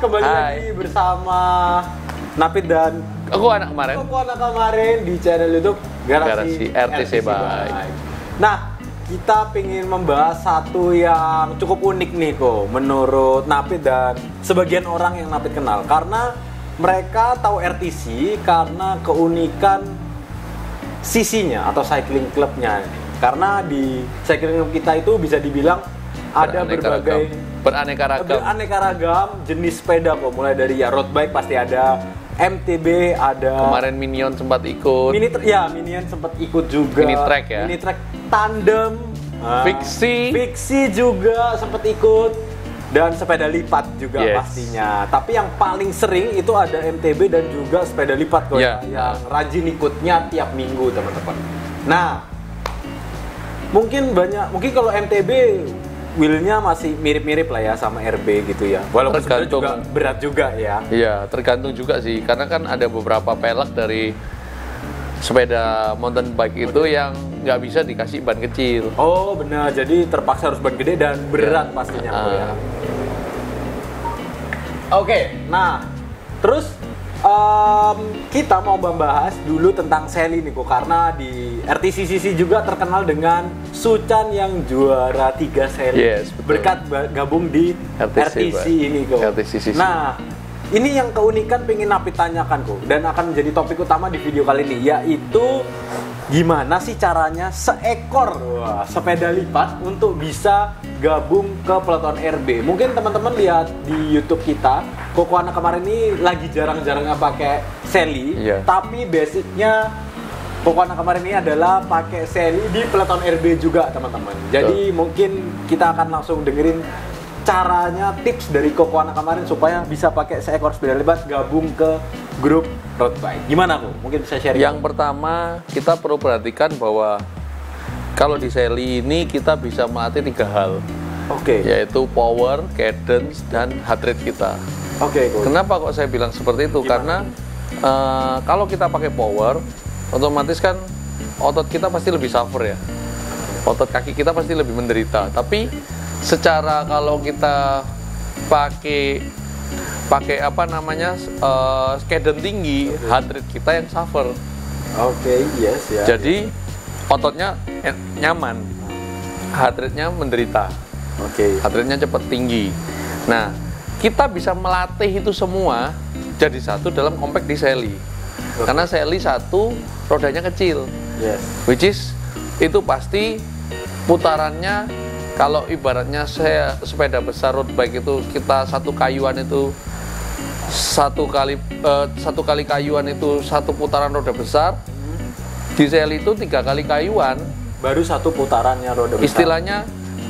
kembali lagi bersama Napit dan aku anak kemarin di channel YouTube Garasi RTC Bike. Nah, kita pengen membahas satu yang cukup unik nih kok menurut Napit dan sebagian orang yang Napit kenal, karena mereka tahu RTC karena keunikan sisinya atau cycling clubnya. Karena di cycling club kita itu bisa dibilang ada beraneka ragam jenis sepeda kok, mulai dari ya road bike pasti ada, MTB ada, kemarin Minion sempat ikut, Minion sempat ikut juga, mini track tandem, Fiksi juga sempat ikut, dan sepeda lipat juga pastinya. Tapi yang paling sering itu ada MTB dan juga sepeda lipat kok yang rajin ikutnya tiap minggu teman-teman. Nah, mungkin kalau MTB wheelnya masih mirip-mirip lah ya sama RB gitu ya. Walaupun tergantung juga berat juga ya. Iya, tergantung juga sih. Karena kan ada beberapa pelek dari sepeda mountain bike itu yang nggak bisa dikasih ban kecil. Oh benar, jadi terpaksa harus ban gede dan berat pastinya. Oke, nah terus kita mau membahas dulu tentang Sally nih kok, karena di RTCCC juga terkenal dengan Sucan yang juara 3 Sally. Berkat gabung di RTC ini kok. Nah, ini yang keunikan pengen Napit tanyakan kok, dan akan menjadi topik utama di video kali ini, yaitu gimana sih caranya seekor sepeda lipat untuk bisa gabung ke peloton RB. Mungkin teman-teman lihat di YouTube kita, Koko anak kemarin ini lagi jarang-jarangnya pakai Sally, tapi basicnya Koko anak kemarin ini adalah pakai Sally di peloton RB juga teman-teman. Jadi mungkin kita akan langsung dengerin caranya, tips dari Koko anak kemarin supaya bisa pakai seekor sepeda lipat gabung ke grup road bike. Gimana kok? Mungkin bisa share. Yang pertama, kita perlu perhatikan bahwa kalau di Sally ini kita bisa melatih 3 hal. Yaitu power, cadence, dan heart rate kita. Kenapa kok saya bilang seperti itu? Karena kalau kita pakai power, otomatis kan otot kita pasti lebih suffer ya. Otot kaki kita pasti lebih menderita. Tapi secara kalau kita pakai cadence tinggi, heart rate kita yang suffer. Jadi ototnya nyaman, heart rate-nya menderita. Heart rate-nya cepat tinggi. Nah, kita bisa melatih itu semua jadi satu dalam compact di Sally. Karena Sally satu rodanya kecil, which is itu pasti putarannya, kalau ibaratnya saya sepeda besar road bike itu kita satu kayuan itu satu kali kayuan itu satu putaran roda besar. Di Sally itu 3 kali kayuan baru satu putarannya roda besar. Istilahnya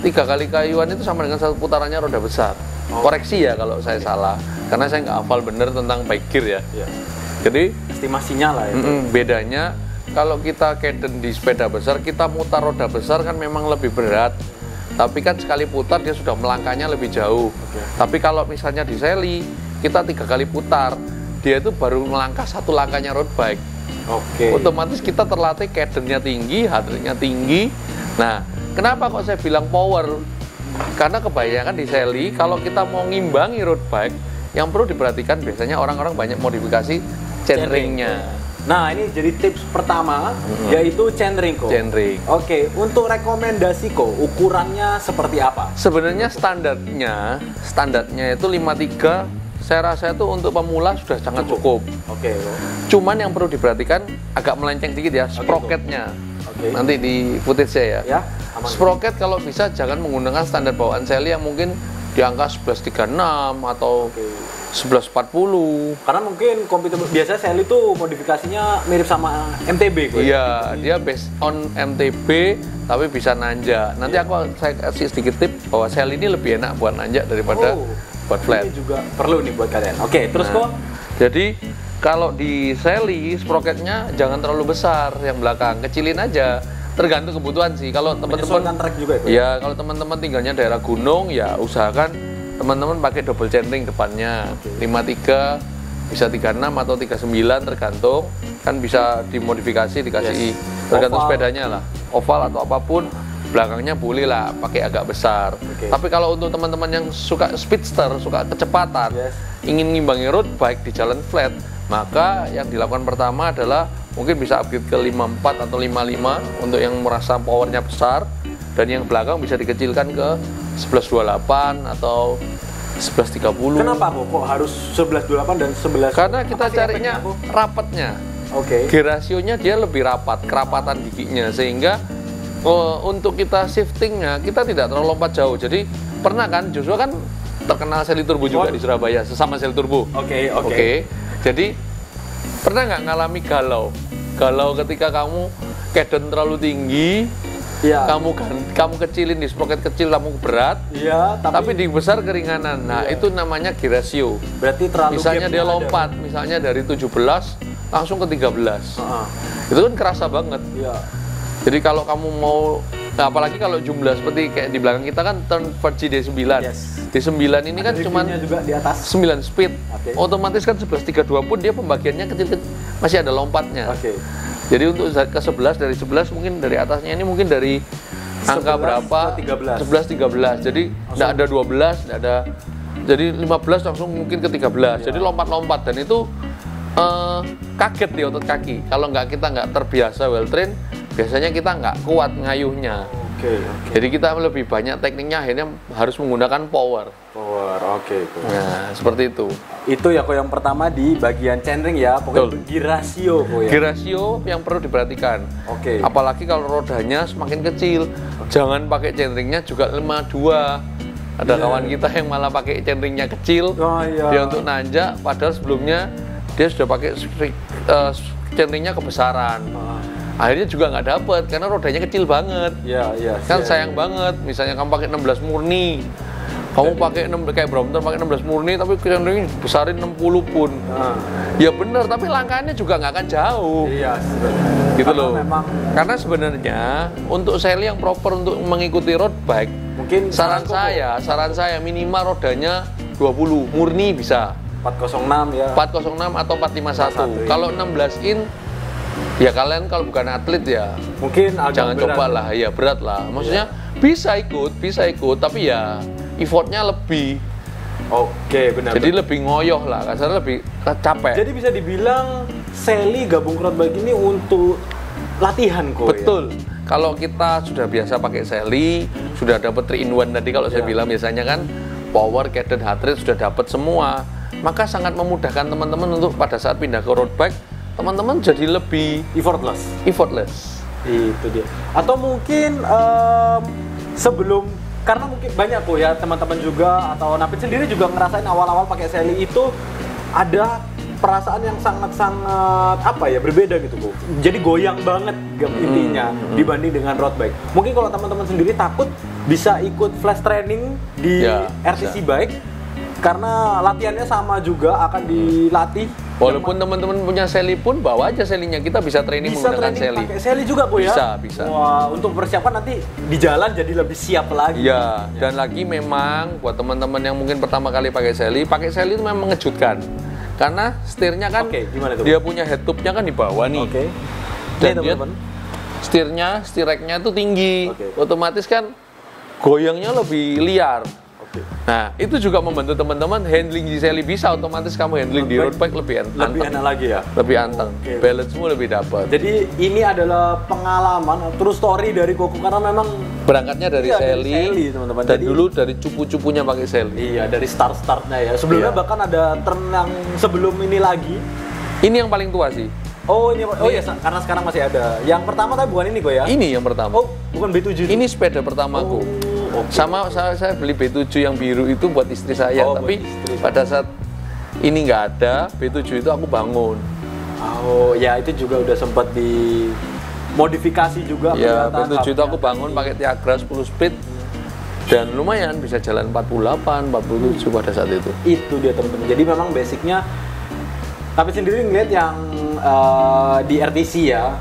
3 kali kayuan itu sama dengan satu putarannya roda besar. Koreksi ya kalau saya salah, karena saya nggak hafal bener tentang bike gear ya. Jadi estimasinya lah itu. Bedanya kalau kita cadence di sepeda besar, kita mutar roda besar kan memang lebih berat. Tapi kan sekali putar dia sudah melangkahnya lebih jauh. Tapi kalau misalnya di Sally, kita 3 kali putar, dia itu baru melangkah satu langkahnya road bike. Otomatis kita terlatih cadence-nya tinggi, heart rate-nya tinggi. Nah, kenapa kok saya bilang power? Karena kebanyakan di Sally, kalau kita mau ngimbangi road bike, yang perlu diperhatikan biasanya orang-orang banyak modifikasi chainring-nya. Nah, ini jadi tips pertama, yaitu chainring kok. Untuk rekomendasi kok, ukurannya seperti apa? Sebenarnya standarnya itu 53. Saya rasa itu untuk pemula sudah sangat cukup. Cuman yang perlu diperhatikan agak melenceng dikit ya, sprocketnya. Nanti di footage saya ya. Sprocket kalau bisa jangan menggunakan standar bawaan Sally yang mungkin di angka 1136 atau 1140. Karena mungkin kompetitor biasa Sally itu modifikasinya mirip sama MTB kok. Iya, dia based on MTB tapi bisa nanjak. Nanti saya kasih sedikit tip bahwa Sally ini lebih enak buat nanjak daripada buat flat. Ini juga perlu nih buat kalian. Terus kok. Jadi kalau di Sally sprocketnya jangan terlalu besar, yang belakang kecilin aja. Tergantung kebutuhan sih. Kalau teman-teman track juga itu. Ya, kalau teman-teman tinggalnya daerah gunung ya usahakan teman-teman pakai double chainring depannya. 53 bisa 36 atau 39 tergantung. Kan bisa dimodifikasi dikasih tergantung sepedanya lah. Oval atau apapun belakangnya boleh lah pakai agak besar. Tapi kalau untuk teman-teman yang suka speedster, suka kecepatan, ingin ngimbangi road bike di jalan flat, maka yang dilakukan pertama adalah mungkin bisa upgrade ke 54 atau 55 untuk yang merasa powernya besar, dan yang belakang bisa dikecilkan ke 1128 atau 1130. Kenapa kok harus 1128 dan 11? Karena kita carinya rapatnya. Gear rasionya dia lebih rapat, kerapatan giginya, sehingga untuk kita shiftingnya kita tidak terlalu lompat jauh. Jadi pernah kan Joshua kan terkenal seli turbo juga di Surabaya, sesama seli turbo. Oke. Jadi pernah nggak ngalami galau ketika kamu kedon terlalu tinggi, kamu kecilin di sprocket kecil, kamu berat, tapi di besar keringanan. Nah itu namanya gear ratio. Berarti terlalu misalnya dia lompat, misalnya dari 17 langsung ke 13. Itu kan kerasa banget. Jadi kalau kamu mau, nah apalagi kalau jumlah seperti kayak di belakang kita kan turn Verge D9. D9 ini kan cuma 9 speed. Otomatis kan 1132 pun dia pembagiannya kecil, masih ada lompatnya. Jadi untuk ke 11, dari 11 mungkin dari atasnya ini mungkin dari angka berapa? 11 13. Jadi enggak ada 12, enggak ada. Jadi 15 langsung mungkin ke 13. Jadi lompat-lompat, dan itu kaget di otot kaki. Kalau kita nggak terbiasa well train, biasanya kita nggak kuat ngayuhnya. Jadi kita lebih banyak tekniknya, akhirnya harus menggunakan power. Nah, seperti itu. Itu ya kok yang pertama di bagian chainring ya, pokoknya gear ratio kok ya. Gear ratio yang perlu diperhatikan. Apalagi kalau rodanya semakin kecil, jangan pakai chainringnya juga 52. Ada kawan kita yang malah pakai chainringnya kecil, dia untuk nanjak, padahal sebelumnya dia sudah pakai chainringnya kebesaran. Akhirnya juga nggak dapet karena rodanya kecil banget. Kan sayang banget. Misalnya kamu pakai 16 murni, kamu pakai kayak Brompton pakai 16 murni, tapi chainring besarin 60 pun. Ya bener, tapi langkahnya juga nggak akan jauh. Gitu loh. Karena sebenarnya untuk seli yang proper untuk mengikuti road bike, mungkin saran saya minimal rodanya 20 murni bisa. 406 ya. 406 atau 451. Kalau 16 in, ya kalian kalau bukan atlet ya mungkin jangan coba lah, ya berat lah. Maksudnya bisa ikut, tapi ya effortnya lebih. Benar. Jadi lebih ngoyoh lah, kasarnya lebih capek. Jadi bisa dibilang seli gabung road bike ini untuk latihan kok. Betul. Kalau kita sudah biasa pakai seli, sudah dapat 3-in-1 tadi kalau saya bilang biasanya kan power, cadence, heart rate sudah dapat semua, maka sangat memudahkan teman-teman untuk pada saat pindah ke road bike, teman-teman jadi lebih effortless. Itu dia. Atau mungkin sebelum, karena mungkin banyak kok ya teman-teman juga atau Napit sendiri juga ngerasain awal-awal pakai seli itu ada perasaan yang sangat berbeda gitu kok. Jadi goyang banget intinya dibanding dengan road bike. Mungkin kalau teman-teman sendiri takut bisa ikut flash training di RTC bike, karena latihannya sama juga akan dilatih. Walaupun teman-teman punya seli pun, bawa aja selinya, kita bisa training menggunakan seli. Pakai seli juga kok ya? Bisa. Wah, untuk persiapan nanti di jalan jadi lebih siap lagi. Dan lagi memang buat teman-teman yang mungkin pertama kali pakai seli itu memang mengejutkan. Karena setirnya kan dia punya head tube-nya kan di bawah nih. Dan dia setir rack-nya itu tinggi. Otomatis kan goyangnya lebih liar. Nah, itu juga membantu teman-teman handling di seli bisa, otomatis kamu handling di road bike lebih enak lagi ya. Lebih anteng. Balance-mu lebih dapat. Jadi ini adalah pengalaman true story dari Koko, karena memang berangkatnya dari seli, teman-teman. Dan dulu dari cupu-cupunya pakai seli. Iya, dari start-startnya ya. Sebelumnya bahkan ada turn yang sebelum ini lagi. Ini yang paling tua sih. Karena sekarang masih ada. Yang pertama tapi bukan ini kok ya? Ini yang pertama. Bukan B7. Ini sepeda pertamaku. Sama saya beli B7 yang biru itu buat istri saya, tapi pada saat ini nggak ada, B7 itu aku bangun. Itu juga udah sempat dimodifikasi juga. Ya, B7 itu aku bangun pakai Tiagra 10 speed. Dan lumayan bisa jalan 48, 47 pada saat itu. Itu dia teman-teman. Jadi memang basicnya, tapi sendiri ngeliat yang di RTC ya,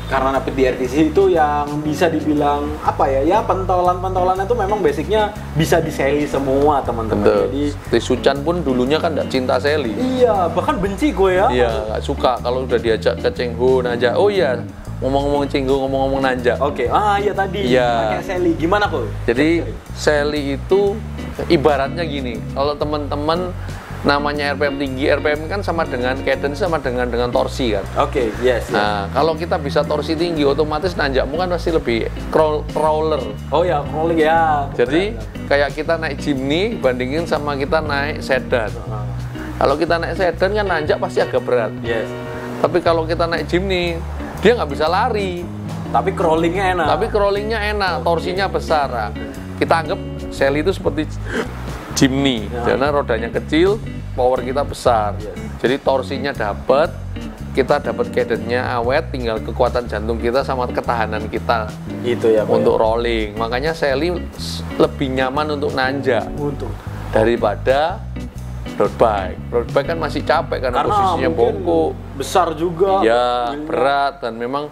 karena napit di RTC itu yang bisa dibilang apa ya? Ya pentolan-pentolannya itu memang basicnya bisa di-Sally semua teman-teman. Jadi Sucan pun dulunya kan nggak cinta Sally. Iya, bahkan benci gue ya. Iya, nggak suka kalau udah diajak ke Cengho Nanja. Oh iya, ngomong-ngomong Cengho, ngomong-ngomong Nanja. Oke, iya tadi Iya. pakai Sally. Gimana kok? Jadi Sally itu ibaratnya gini, kalau teman-teman namanya RPM tinggi, RPM kan sama dengan cadence, sama dengan torsi kan. Oke, yes. Nah, kalau kita bisa torsi tinggi, otomatis nanjakmu kan pasti lebih crawler. Oh ya, crawling ya. Jadi kayak kita naik Jimny bandingin sama kita naik sedan. Kalau kita naik sedan kan nanjak pasti agak berat. Yes. Tapi kalau kita naik Jimny, dia nggak bisa lari. Tapi crawlingnya enak. Tapi crawlingnya enak, torsinya besar. Nah, kita anggap Sally itu seperti Jimny, karena rodanya kecil, power kita besar. Yes. Jadi torsinya dapat, kita dapat cadence-nya awet, tinggal kekuatan jantung kita sama ketahanan kita Itu ya, Pak, untuk rolling. Makanya Sally lebih nyaman untuk nanjak daripada road bike. Road bike kan masih capek karena posisinya bongkok, besar juga. ya berat dan memang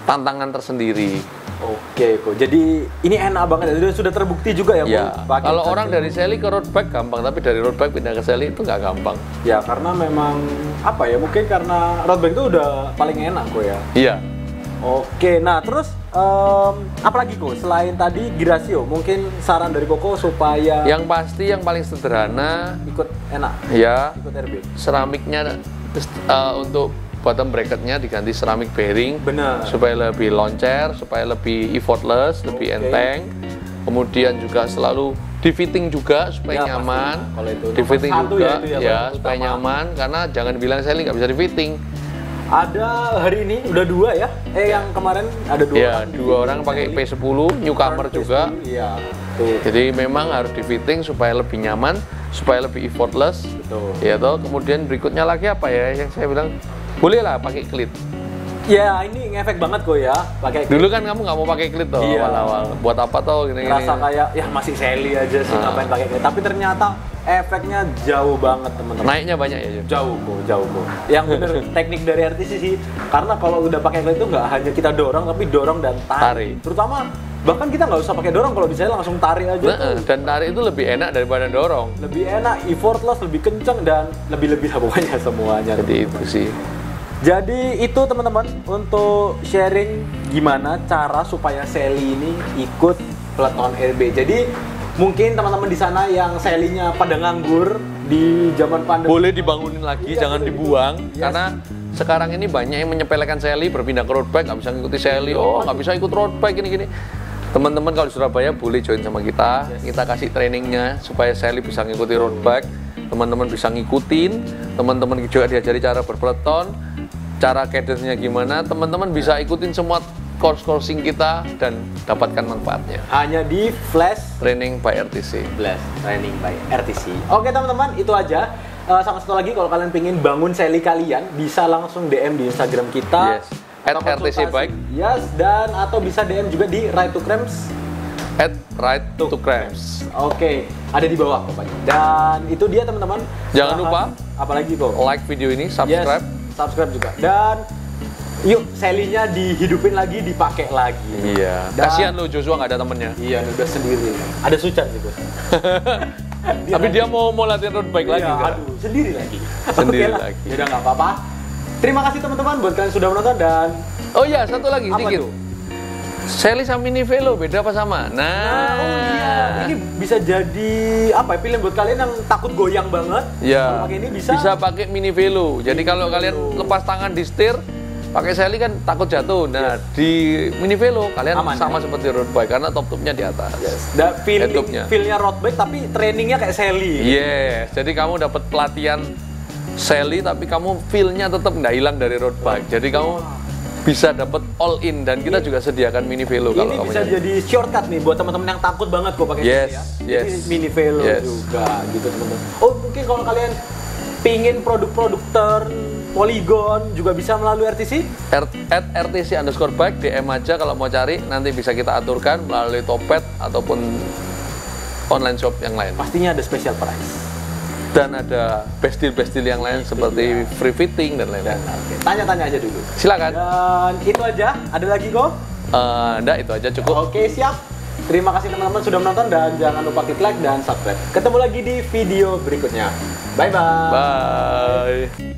tantangan tersendiri. Oke kok. Jadi ini enak banget ya. Sudah terbukti juga ya, Ya, Bu. kalau orang dari Sally ke road bike gampang, tapi dari road bike pindah ke Sally itu nggak gampang. Ya karena memang apa ya? Mungkin karena road bike itu udah paling enak kok ya. Iya. Oke, nah terus apalagi kok selain tadi girasio, mungkin saran dari Koko supaya Yang pasti yang paling sederhana, ikut enak, ya ikut RB. seramiknya untuk bottom bracketnya diganti ceramic bearing. Benar. Supaya lebih loncer, supaya lebih effortless, lebih enteng. Kemudian juga selalu di fitting juga supaya Ya, nyaman. pasti. Kalau itu Di nomor fitting satu juga ya itu ya, ya Bang, supaya utama. nyaman, karena jangan bilang Sally nggak bisa di fitting. Ada hari ini udah 2 ya? Yang kemarin ada 2 Ya, orang. 2 orang pakai P10, newcomer juga. Iya. Tuh. Jadi memang harus di fitting supaya lebih nyaman, supaya lebih effortless. Betul. Ya toh, kemudian berikutnya lagi apa ya yang saya bilang, bolehlah pakai klit. Ya, ini ngefek banget kok ya pakai Dulu kan kamu nggak mau pakai klit toh Iya. awal-awal. Buat apa toh gini-gini. rasa kayak ya masih Sally aja sih ngapain pakai klit. Tapi ternyata efeknya jauh banget teman-teman. Naiknya banyak ya, Jun? Jauh kok. Yang bener teknik dari RTC sih. Karena kalau udah pakai klit itu nggak hanya kita dorong, tapi dorong dan tarik. Tarik. Terutama bahkan kita nggak usah pakai dorong, kalau bisa langsung tarik aja Nah, tuh. dan tarik itu lebih enak daripada dorong. Lebih enak, effortless, lebih kenceng dan lebih-lebih lah pokoknya semuanya. Jadi itu sih. Jadi itu teman-teman untuk sharing gimana cara supaya Sally ini ikut peloton RB. Jadi mungkin teman-teman di sana yang Sally-nya pada nganggur di zaman pandemi. Boleh dibangunin lagi, Iya, jangan boleh dibuang. Yes. Karena sekarang ini banyak yang menyepelekan Sally, berpindah ke road bike, nggak bisa ngikuti Sally. Oh, nggak bisa ikut road bike gini-gini. Teman-teman kalau di Surabaya boleh join sama kita. Kita kasih trainingnya supaya Sally bisa ngikuti road bike. Teman-teman bisa ngikutin. Teman-teman juga diajari cara berpeloton, cara cadence-nya gimana. Teman-teman bisa ikutin semua course-coursing kita dan dapatkan manfaatnya. Hanya di Flash Training by RTC. Training by RTC. Oke teman-teman, itu aja. Sama satu lagi, kalau kalian pengen bangun Sally kalian, bisa langsung DM di Instagram kita. Yes. At Atau RTC konsultasi. Bike. Yes, dan atau bisa DM juga di Ride to Cramps. At Ride to Cramps. Oke, ada di bawah pokoknya. Dan itu dia teman-teman. Jangan lupa, apalagi kok. Like video ini, subscribe. Yes, subscribe juga. Dan yuk Sally-nya dihidupin lagi, dipakai lagi. Iya. Dan- Kasihan lo Joshua nggak ada temennya. Iya, udah sendiri. Ada Sucan sih, Bos. Tapi dia mau latihan road bike lagi Iya, nggak? aduh, sendiri lagi. Sendiri Oke lah. lagi. Ya udah nggak apa-apa. Terima kasih teman-teman buat kalian sudah menonton dan Oh iya, satu lagi apa sedikit. tuh? Sally sama Mini Velo beda apa sama? Nah, Oh iya, ini bisa jadi apa ya, pilihan buat kalian yang takut goyang banget. ya Kalau pakai ini bisa. pakai Mini Velo. Jadi Mini kalau Velo. kalian lepas tangan di setir, pakai Sally kan takut jatuh. Nah, di Mini Velo kalian Aman, sama ya? seperti road bike karena top-topnya di atas. Dan Head-topnya. feel-nya road bike tapi trainingnya kayak Sally. Yes, jadi kamu dapat pelatihan Sally tapi kamu feel-nya tetap nggak hilang dari road bike. Jadi kamu bisa dapat all in dan kita juga sediakan Mini Velo kalau Ini kamu bisa nyari. jadi shortcut nih buat teman-teman yang takut banget kok pakai Yes, ini ya. yes. Jadi Mini Velo Yes. juga gitu teman-teman. Oh mungkin kalau kalian pingin produk-produk turn Polygon juga bisa melalui RTC. At RTC_bike DM aja kalau mau cari, nanti bisa kita aturkan melalui Topet ataupun online shop yang lain. Pastinya ada special price. dan ada best deal yang lain seperti free fitting dan lain-lain. Tanya-tanya aja dulu. Silakan. Dan itu aja. Ada lagi kok? Enggak, itu aja cukup. Oke, siap. Terima kasih teman-teman sudah menonton dan jangan lupa klik like dan subscribe. Ketemu lagi di video berikutnya. Bye-bye. Bye.